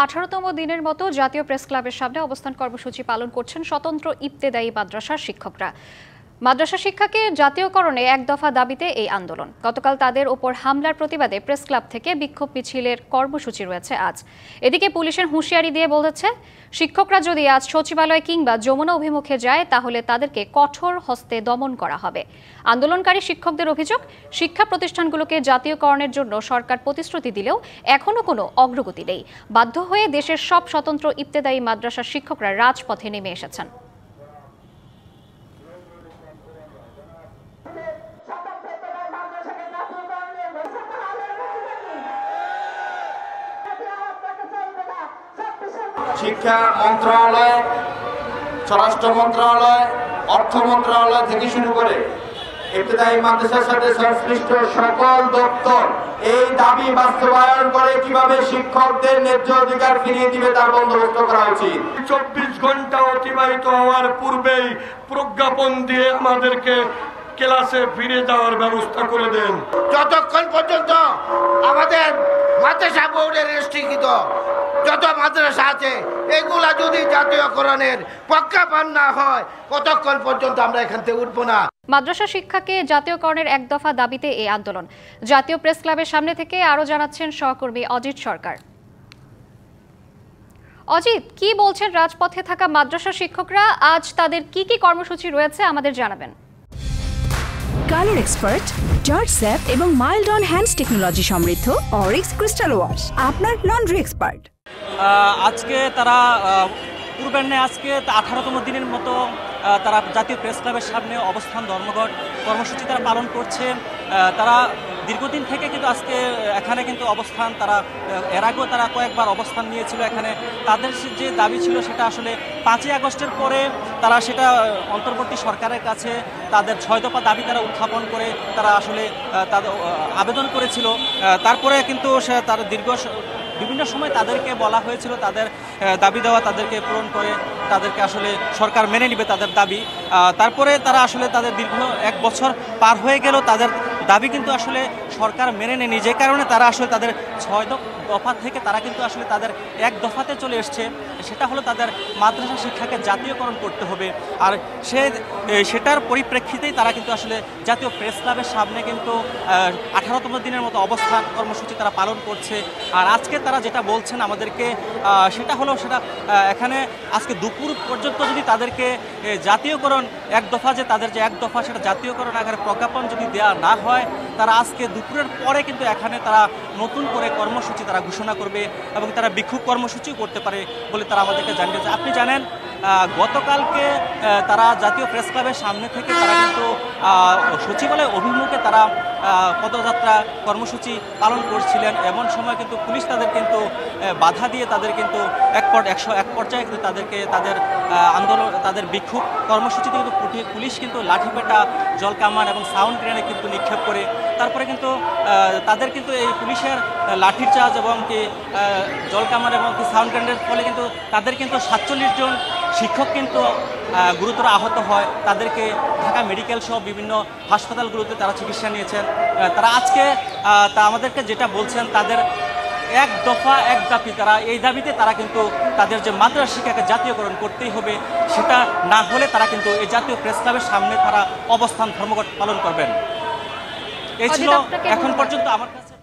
18তম দিনের মতো জাতীয় প্রেস ক্লাবের সামনে অবস্থান কর্মসূচি পালন করছেন স্বতন্ত্র ইবতেদায়ী মাদ্রাসার শিক্ষকরা। মাদ্রাসা শিক্ষাকে জাতীয়করণে এক দফা দাবিতে এই আন্দোলন। গতকাল তাদের ওপর হামলার প্রতিবাদে প্রেস ক্লাব থেকে বিক্ষোভ মিছিলের কর্মসূচি রয়েছে আজ। এদিকে পুলিশের হুঁশিয়ারি দিয়ে বলেছে, শিক্ষকরা যদি আজ সচিবালয় কিংবা যমুনা অভিমুখে যায় তাহলে তাদেরকে কঠোর হস্তে দমন করা হবে। আন্দোলনকারী শিক্ষকদের অভিযোগ, শিক্ষা প্রতিষ্ঠানগুলোকে জাতীয়করণের জন্য সরকার প্রতিশ্রুতি দিলেও এখনো কোনো অগ্রগতি নেই। বাধ্য হয়ে দেশের সব স্বতন্ত্র ইবতেদায়ী মাদ্রাসার শিক্ষকরা রাজপথে নেমে এসেছেন। শিক্ষা মন্ত্রণালয়, স্বরাষ্ট্র মন্ত্রণালয়, অর্থ মন্ত্রণালয় থেকে শুরু করে ইবতেদায়ী মাদ্রাসার সাথে সংশ্লিষ্ট সকল দপ্তর এই দাবি বাস্তবায়ন করে কিভাবে শিক্ষকদের ন্যায্য অধিকার ফিরিয়ে দিবে তার বন্দোবস্ত করা উচিত। 24 ঘন্টা অতিবাহিত হওয়ার পূর্বেই প্রজ্ঞাপন দিয়ে আমাদেরকে ক্লাসে ফিরে যাওয়ার ব্যবস্থা করে দেন। যতক্ষণ পর্যন্ত আমাদের মাদ্রাসা বোর্ডের রেজিস্ট্রিকৃত যত মাদ্রাসা আছে এগুলা যদি জাতীয়করণের প্রজ্ঞাপন না হয় কতক্ষণ পর্যন্ত আমরা এখান থেকে উঠবো না। মাদ্রাসা শিক্ষাকে জাতীয়করণের এক দফা দাবিতে এই আন্দোলন। জাতীয় প্রেস ক্লাবের সামনে থেকে আরো জানাচ্ছেন সহকর্মী অজিত সরকার। অজিত, কি বলছেন রাজপথে থাকা মাদ্রাসা শিক্ষকরা? আজ তাদের কি কি কর্মসূচি রয়েছে আমাদের জানাবেন। কালার এক্সপার্ট, জর্জ স্যাপ এবং মাইল্ড অন হ্যান্ডস টেকনোলজি সমৃদ্ধ অরিক্স ক্রিস্টাল ওয়াশ আপনার লন্ড্রি এক্সপার্ট। আজকে তারা পূর্বের ন্যায় আজকে 18তম দিনের মতো তারা জাতীয় প্রেস ক্লাবের সামনে অবস্থান ধর্মঘট কর্মসূচি তারা পালন করছে। তারা দীর্ঘদিন থেকে কিন্তু আজকে এখানে কিন্তু অবস্থান, তারা এর আগেও তারা কয়েকবার অবস্থান নিয়েছিল এখানে। তাদের যে দাবি ছিল সেটা আসলে 5ই আগস্টের পরে তারা সেটা অন্তর্বর্তী সরকারের কাছে তাদের 6 দফা দাবি তারা উত্থাপন করে তারা আসলে তাদের আবেদন করেছিল। তারপরে কিন্তু তারা বিভিন্ন সময় তাদেরকে বলা হয়েছিল তাদের দাবি দেওয়া তাদেরকে পূরণ করে তাদেরকে আসলে সরকার মেনে নেবে তাদের দাবি। তারপরে তারা আসলে তাদের দীর্ঘ 1 বছর পার হয়ে গেল, তাদের দাবি কিন্তু আসলে সরকার মেনে নেয়নি, যে কারণে তারা আসলে তাদের 6 দফা থেকে তারা কিন্তু আসলে তাদের 1 দফাতে চলে এসছে। সেটা হলো তাদের মাদ্রাসা শিক্ষাকে জাতীয়করণ করতে হবে। আর সেটার পরিপ্রেক্ষিতেই তারা কিন্তু আসলে জাতীয় প্রেস ক্লাবের সামনে কিন্তু 18তম দিনের মতো অবস্থান কর্মসূচি তারা পালন করছে। আর আজকে তারা যেটা বলছেন আমাদেরকে সেটা হলো এখানে আজকে দুপুর পর্যন্ত যদি তাদেরকে জাতীয়করণ 1 দফা, যে তাদের যে 1 দফা সেটা জাতীয়করণ আকারে প্রজ্ঞাপন যদি দেওয়া না হয়, তারা আজকে দুপুরের পরে কিন্তু এখানে তারা নতুন করে কর্মসূচি তারা ঘোষণা করবে এবং তারা বিক্ষোভ কর্মসূচিও করতে পারে বলে তারা আমাদেরকে জানিয়েছে। আপনি জানেন গতকালকে তারা জাতীয় প্রেস ক্লাবের সামনে থেকে তারা কিন্তু সচিবালয় অভিমুখে তারা পদযাত্রা কর্মসূচি পালন করছিলেন। এমন সময় কিন্তু পুলিশ তাদের কিন্তু বাধা দিয়ে তাদের কিন্তু এক পর্যায়ে কিন্তু তাদেরকে তাদের আন্দোলন তাদের বিক্ষোভ কর্মসূচিতে কিন্তু পুলিশ কিন্তু লাঠিপেটা, জলকামান এবং সাউন্ড গ্রেনেড কিন্তু নিক্ষেপ করে তারপরে কিন্তু তাদের কিন্তু এই পুলিশের লাঠির চার্জ এবং কি জলকামান এবং কি সাউন্ড গ্রেনেডের ফলে কিন্তু তাদের কিন্তু 47 জন শিক্ষক কিন্তু গুরুতর আহত হয়। তাদেরকে ঢাকা মেডিকেল সহ বিভিন্ন হাসপাতালগুলোতে তারা চিকিৎসা নিয়েছেন। তারা আজকে আমাদেরকে যেটা বলছেন তাদের 1 দফা 1 দাবি, তারা এই দাবিতে তারা কিন্তু তাদের যে মাদ্রাসা শিক্ষাকে জাতীয়করণ করতেই হবে, সেটা না হলে তারা কিন্তু এই জাতীয় প্রেস ক্লাবের সামনে তারা অবস্থান ধর্মঘট পালন করবেন। এই ছিল এখন পর্যন্ত আমার কাছে।